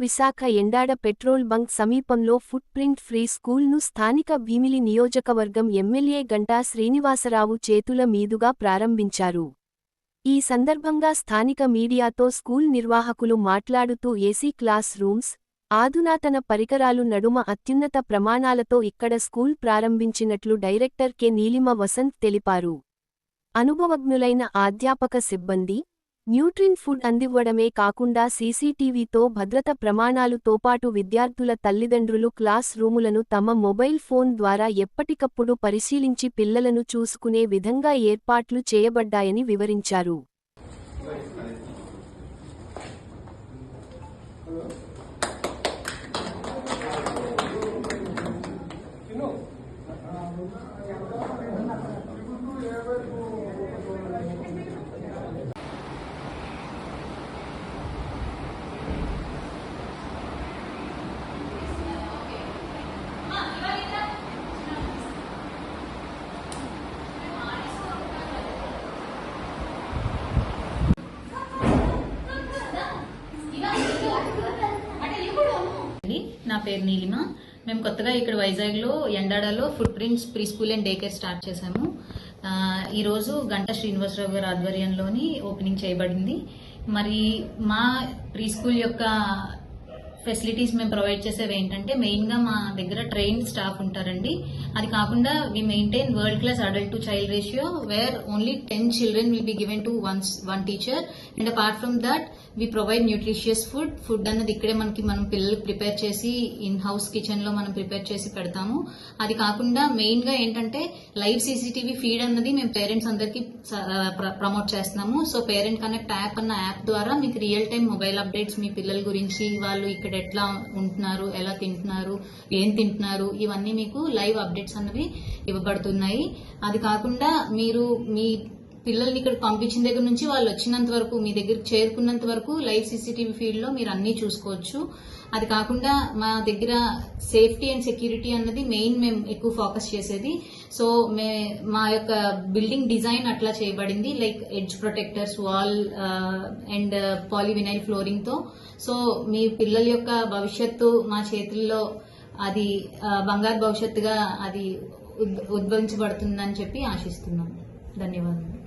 Visakha Endada petrol bunk సమీపంలో foot print free స్కూల్ను స్థానిక భీమిలి నియోజకవర్గం ఎమ్మెల్యే గంటా శ్రీనివాసరావు చేతుల మీదుగా ప్రారంభించారు. ఈ సందర్భంగా స్థానిక మీడియాతో స్కూల్ నిర్వాహకులు మాట్లాడుతూ ఏసీ క్లాస్ రూమ్స్, ఆధునాతన పరికరాలు నడుమ అత్యున్నత ప్రమాణాలతో ఇక్కడ స్కూల్ ప్రారంభించినట్లు డైరెక్టర్ కె నీలిమ వసంత్ తెలిపారు. అనుభవజ్ఞులైన అధ్యాపక సిబ్బంది, న్యూట్రిన్ ఫుడ్ అందివ్వడమే కాకుండా సీసీటీవీతో భద్రత ప్రమాణాలుతో పాటు విద్యార్థుల తల్లిదండ్రులు క్లాస్ రూములను తమ మొబైల్ ఫోన్ ద్వారా ఎప్పటికప్పుడు పరిశీలించి పిల్లలను చూసుకునే విధంగా ఏర్పాట్లు చేయబడ్డాయని వివరించారు. నా పేరు నీలిమ. మేము కొత్తగా ఇక్కడ వైజాగ్ లో ఎండాడలో footprints pre school and day care start చేశాము. ఈ రోజు గంటా శ్రీనివాసరావు గారి ఆధ్వర్యంలోని ఓపెనింగ్ చేయబడింది. మరి మా ప్రీ స్కూల్ యొక్క ఫెసిలిటీస్ మేము ప్రొవైడ్ చేసేవి ఏంటంటే, మెయిన్ గా మా దగ్గర ట్రైన్డ్ స్టాఫ్ ఉంటారండి. అది కాకుండా we maintain world class adult to child ratio where only 10 children will be given to one teacher, and apart from that we provide nutritious food అన్నది ఇక్కడే మనం పిల్లలకు ప్రిపేర్ చేసి ఇన్ హౌస్ కిచెన్ లో మనం ప్రిపేర్ చేసి పెడతాము. అది కాకుండా మెయిన్ గా ఏంటంటే లైవ్ సీసీటీవీ ఫీడ్ అన్నది మేము పేరెంట్స్ అందరికి ప్రమోట్ చేస్తున్నాము. సో పేరెంట్ కనెక్ట్ యాప్ అన్న యాప్ ద్వారా మీకు రియల్ టైం మొబైల్ అప్డేట్స్ మీ పిల్లల గురించి, వాళ్ళు ఇక్కడ ఎట్లా ఉంటున్నారు, ఎలా తింటున్నారు, ఏం తింటున్నారు, ఇవన్నీ మీకు లైవ్ అప్డేట్స్ అన్నవి ఇవ్వబడుతున్నాయి. అది కాకుండా మీరు మీ పిల్లల్ని ఇక్కడ పంపించిన దగ్గర నుంచి వాళ్ళు వచ్చినంత వరకు, మీ దగ్గరికి చేరుకున్నంత వరకు లైవ్ సీసీటీవీ ఫీల్డ్ లో మీరు అన్ని చూసుకోవచ్చు. అది కాకుండా మా దగ్గర సేఫ్టీ అండ్ సెక్యూరిటీ అన్నది మెయిన్ మేము ఎక్కువ ఫోకస్ చేసేది. సో మా యొక్క బిల్డింగ్ డిజైన్ అట్లా చేయబడింది, like edge protectors, wall and polyvinyl flooring తో. సో మీ పిల్లల యొక్క భవిష్యత్తు మా చేతుల్లో అది బంగారు భవిష్యత్తుగా అది ఉద్భవించబడుతుందని చెప్పి ఆశిస్తున్నాం. ధన్యవాదాలు.